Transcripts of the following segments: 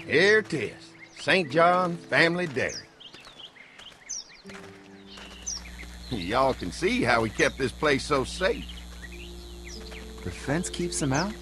Here it is. St. John Family Dairy. Y'all can see how we kept this place so safe. The fence keeps them out?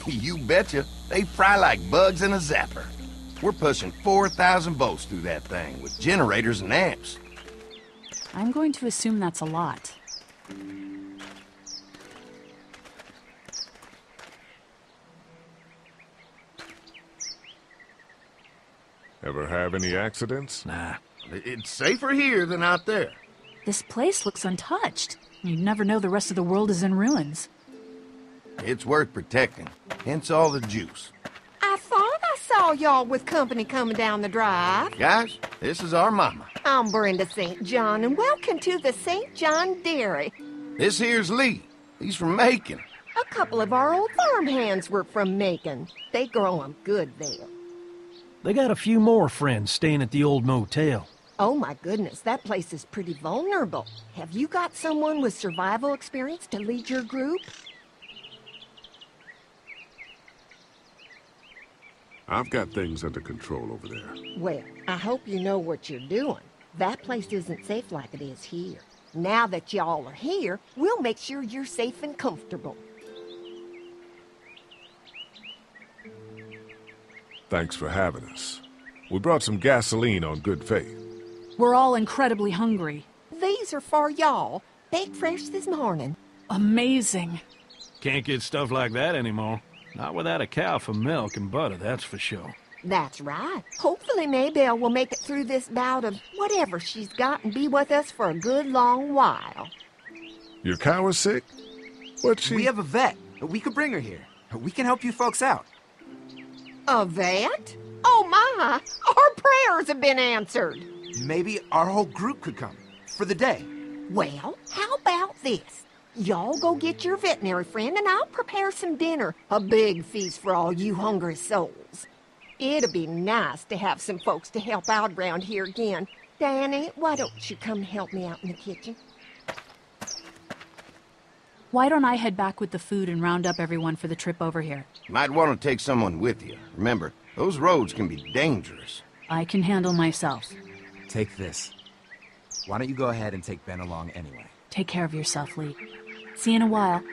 You betcha. They fry like bugs in a zapper. We're pushing 4,000 volts through that thing with generators and amps. I'm going to assume that's a lot. Ever have any accidents? Nah, it's safer here than out there. This place looks untouched. You'd never know the rest of the world is in ruins. It's worth protecting, hence all the juice. I thought I saw y'all with company coming down the drive. Guys, this is our mama. I'm Brenda St. John, and welcome to the St. John Dairy. This here's Lee. He's from Macon. A couple of our old farmhands were from Macon. They grow 'em good there. They got a few more friends staying at the old motel. Oh my goodness, that place is pretty vulnerable. Have you got someone with survival experience to lead your group? I've got things under control over there. Well, I hope you know what you're doing. That place isn't safe like it is here. Now that y'all are here, we'll make sure you're safe and comfortable. Thanks for having us. We brought some gasoline on good faith. We're all incredibly hungry. These are for y'all. Baked fresh this morning. Amazing. Can't get stuff like that anymore. Not without a cow for milk and butter, that's for sure. That's right. Hopefully Maybelle will make it through this bout of whatever she's got and be with us for a good long while. Your cow is sick? What's she... We have a vet. We could bring her here. We can help you folks out. A vet? Oh my! Our prayers have been answered. Maybe our whole group could come. For the day. Well, how about this? Y'all go get your veterinary friend and I'll prepare some dinner. A big feast for all you hungry souls. It'll be nice to have some folks to help out around here again. Danny, why don't you come help me out in the kitchen? Why don't I head back with the food and round up everyone for the trip over here? You might want to take someone with you. Remember, those roads can be dangerous. I can handle myself. Take this. Why don't you go ahead and take Ben along anyway? Take care of yourself, Lee. See you in a while.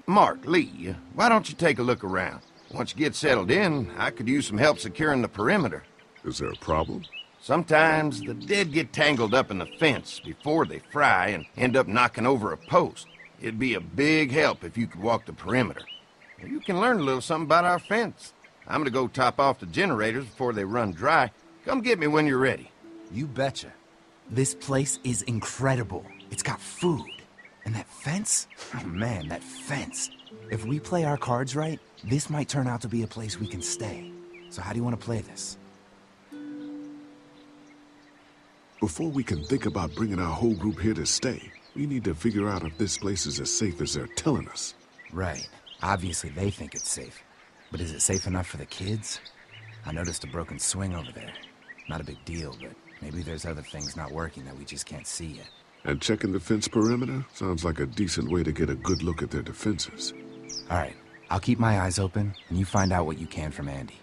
Mark, Lee, why don't you take a look around? Once you get settled in, I could use some help securing the perimeter. Is there a problem? Sometimes the dead get tangled up in the fence before they fry and end up knocking over a post. It'd be a big help if you could walk the perimeter. You can learn a little something about our fence. I'm gonna go top off the generators before they run dry. Come get me when you're ready. You betcha. This place is incredible. It's got food. And that fence? Oh man, that fence. If we play our cards right, this might turn out to be a place we can stay. So how do you want to play this? Before we can think about bringing our whole group here to stay, we need to figure out if this place is as safe as they're telling us. Right. Obviously they think it's safe. But is it safe enough for the kids? I noticed a broken swing over there. Not a big deal, but maybe there's other things not working that we just can't see yet. And checking the fence perimeter sounds like a decent way to get a good look at their defenses. All right. I'll keep my eyes open, and you find out what you can from Andy.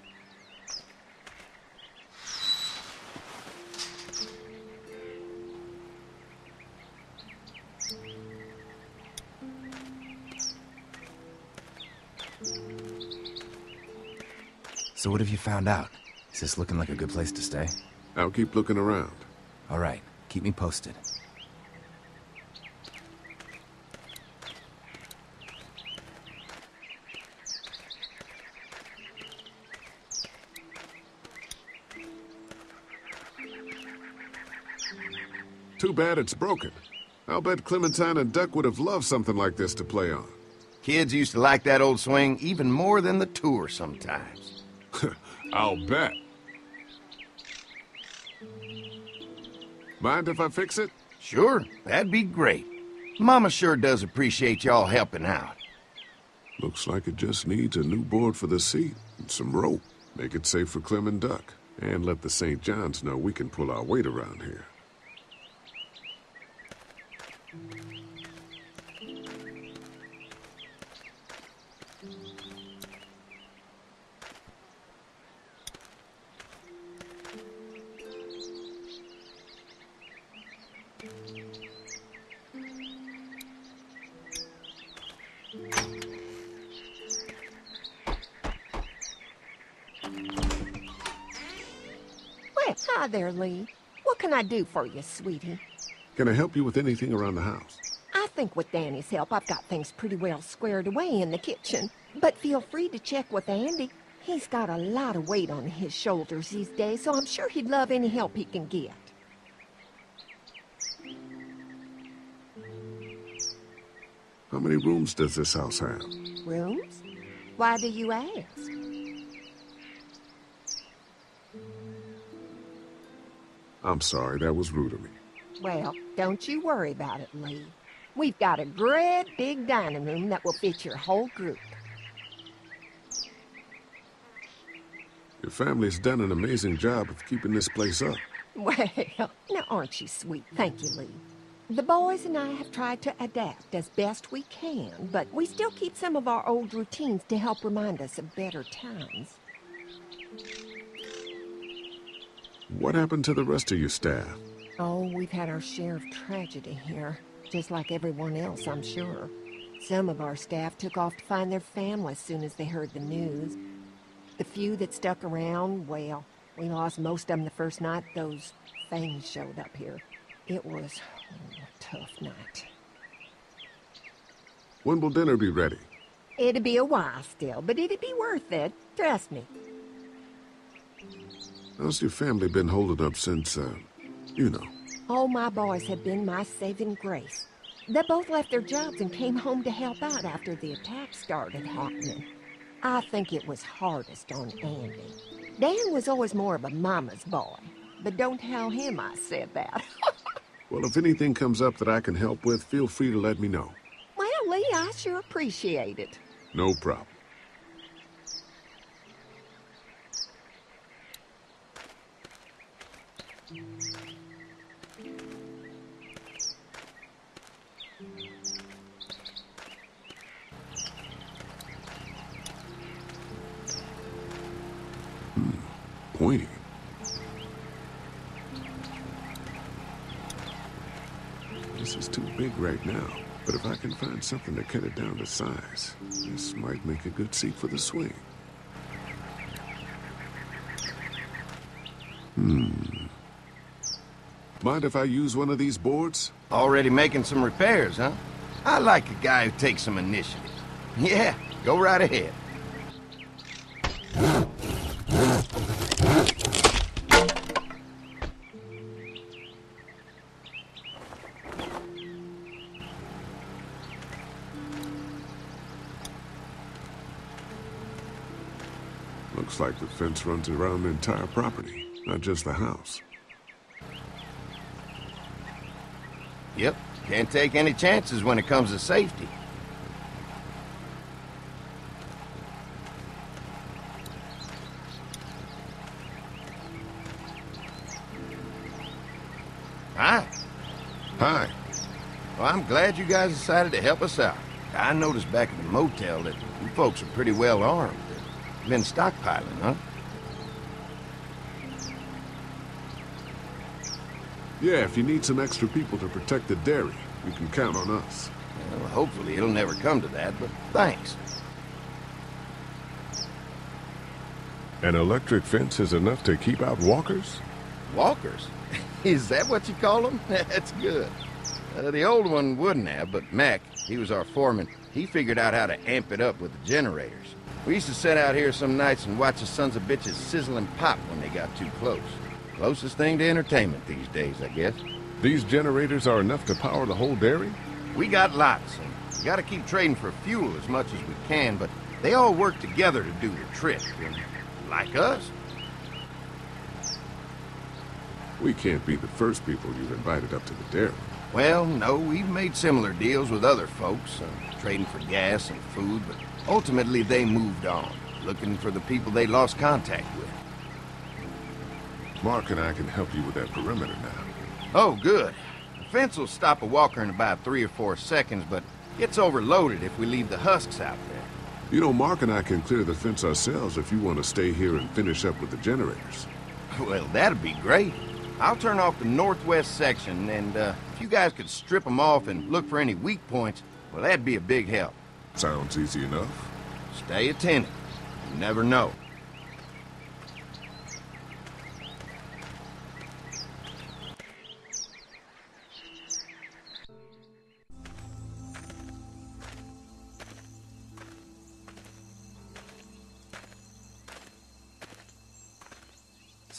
So what have you found out? Is this looking like a good place to stay? I'll keep looking around. All right. Keep me posted. Too bad it's broken. I'll bet Clementine and Duck would have loved something like this to play on. Kids used to like that old swing even more than the tour sometimes. I'll bet. Mind if I fix it? Sure, that'd be great. Mama sure does appreciate y'all helping out. Looks like it just needs a new board for the seat and some rope. Make it safe for Clem and Duck. And let the St. Johns know we can pull our weight around here. Hi there, Lee. What can I do for you, sweetie? Can I help you with anything around the house? I think with Danny's help, I've got things pretty well squared away in the kitchen. But feel free to check with Andy. He's got a lot of weight on his shoulders these days, so I'm sure he'd love any help he can get. How many rooms does this house have? Rooms? Why do you ask? I'm sorry, that was rude of me. Well, don't you worry about it, Lee. We've got a great big dining room that will fit your whole group. Your family's done an amazing job of keeping this place up. Well, now aren't you sweet? Thank you, Lee. The boys and I have tried to adapt as best we can, but we still keep some of our old routines to help remind us of better times. What happened to the rest of your staff? Oh, we've had our share of tragedy here, just like everyone else, I'm sure. Some of our staff took off to find their families as soon as they heard the news. The few that stuck around, well, we lost most of them the first night those things showed up here. It was a tough night. When will dinner be ready? It'd be a while still, but it'd be worth it. Trust me. How's your family been holding up since, you know? All my boys have been my saving grace. They both left their jobs and came home to help out after the attack started happening. I think it was hardest on Andy. Dan was always more of a mama's boy, but don't tell him I said that. Well, if anything comes up that I can help with, feel free to let me know. Well, Lee, I sure appreciate it. No problem. Pointy. This is too big right now, but if I can find something to cut it down to size, this might make a good seat for the swing. Mind if I use one of these boards? Already making some repairs, huh? I like a guy who takes some initiative. Yeah, go right ahead. Looks like the fence runs around the entire property, not just the house. Yep, can't take any chances when it comes to safety. Hi. Hi. Well, I'm glad you guys decided to help us out. I noticed back at the motel that you folks are pretty well armed. Been stockpiling, huh? Yeah, if you need some extra people to protect the dairy, you can count on us. Well, hopefully it'll never come to that, but thanks. An electric fence is enough to keep out walkers? Walkers? Is that what you call them? That's good. The old one wouldn't have, but Mac, he was our foreman, he figured out how to amp it up with the generators. We used to sit out here some nights and watch the sons of bitches sizzle and pop when they got too close. Closest thing to entertainment these days, I guess. These generators are enough to power the whole dairy? We got lots, and we gotta keep trading for fuel as much as we can, but they all work together to do the trick. And like us. We can't be the first people you've invited up to the dairy. Well, no, we've made similar deals with other folks, trading for gas and food, but ultimately they moved on, looking for the people they lost contact with. Mark and I can help you with that perimeter now. Oh, good. The fence will stop a walker in about 3 or 4 seconds, but gets overloaded if we leave the husks out there. You know, Mark and I can clear the fence ourselves if you want to stay here and finish up with the generators. Well, that'd be great. I'll turn off the northwest section, and if you guys could strip them off and look for any weak points, well, that'd be a big help. Sounds easy enough. Stay attentive. You never know.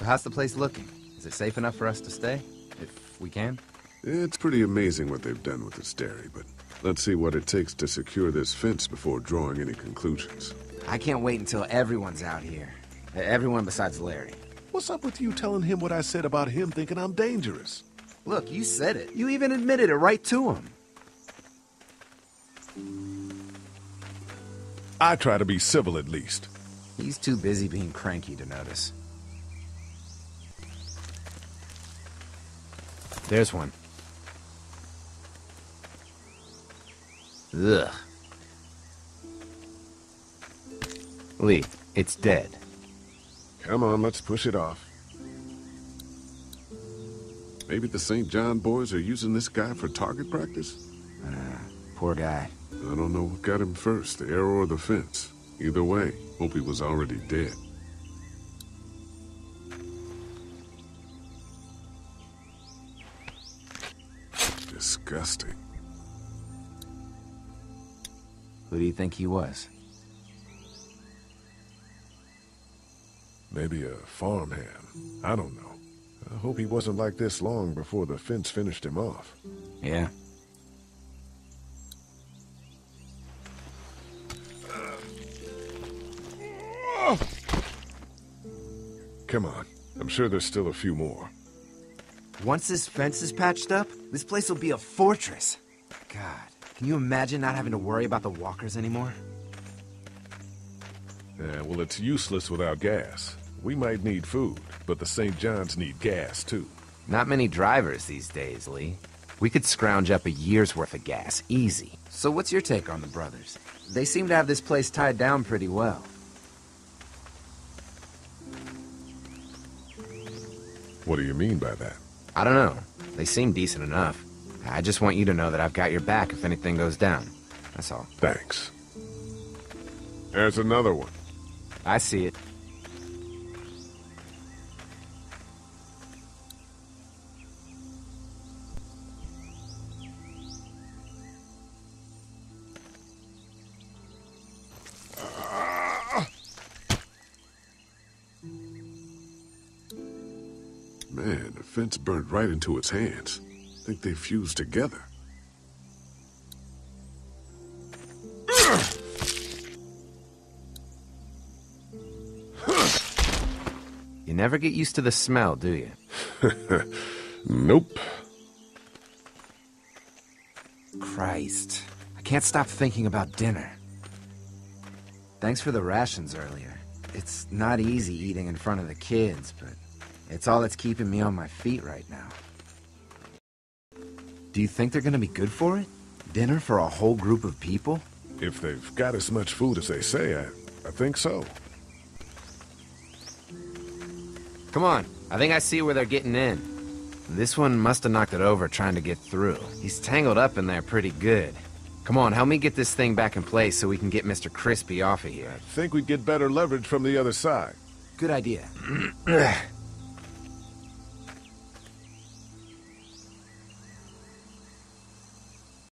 So how's the place looking? Is it safe enough for us to stay? If we can? It's pretty amazing what they've done with this dairy, but let's see what it takes to secure this fence before drawing any conclusions. I can't wait until everyone's out here. Everyone besides Larry. What's up with you telling him what I said about him thinking I'm dangerous? Look, you said it. You even admitted it right to him. I try to be civil at least. He's too busy being cranky to notice. There's one. Ugh. Lee, it's dead. Come on, let's push it off. Maybe the St. John boys are using this guy for target practice? Poor guy. I don't know what got him first, the arrow or the fence. Either way, hope he was already dead. Disgusting. Who do you think he was? Maybe a farmhand. I don't know. I hope he wasn't like this long before the fence finished him off. Yeah. Come on. I'm sure there's still a few more. Once this fence is patched up, this place will be a fortress. God, can you imagine not having to worry about the walkers anymore? Yeah, well, it's useless without gas. We might need food, but the St. John's need gas, too. Not many drivers these days, Lee. We could scrounge up a year's worth of gas, easy. So what's your take on the brothers? They seem to have this place tied down pretty well. What do you mean by that? I don't know. They seem decent enough. I just want you to know that I've got your back if anything goes down. That's all. Thanks. There's another one. I see it. Man, the fence burned right into its hands. Think they fused together. You never get used to the smell, do you? Nope. Christ. I can't stop thinking about dinner. Thanks for the rations earlier. It's not easy eating in front of the kids, but it's all that's keeping me on my feet right now. Do you think they're gonna be good for it? Dinner for a whole group of people? If they've got as much food as they say, I think so. Come on, I think I see where they're getting in. This one must have knocked it over trying to get through. He's tangled up in there pretty good. Come on, help me get this thing back in place so we can get Mr. Crispy off of here. I think we'd get better leverage from the other side. Good idea.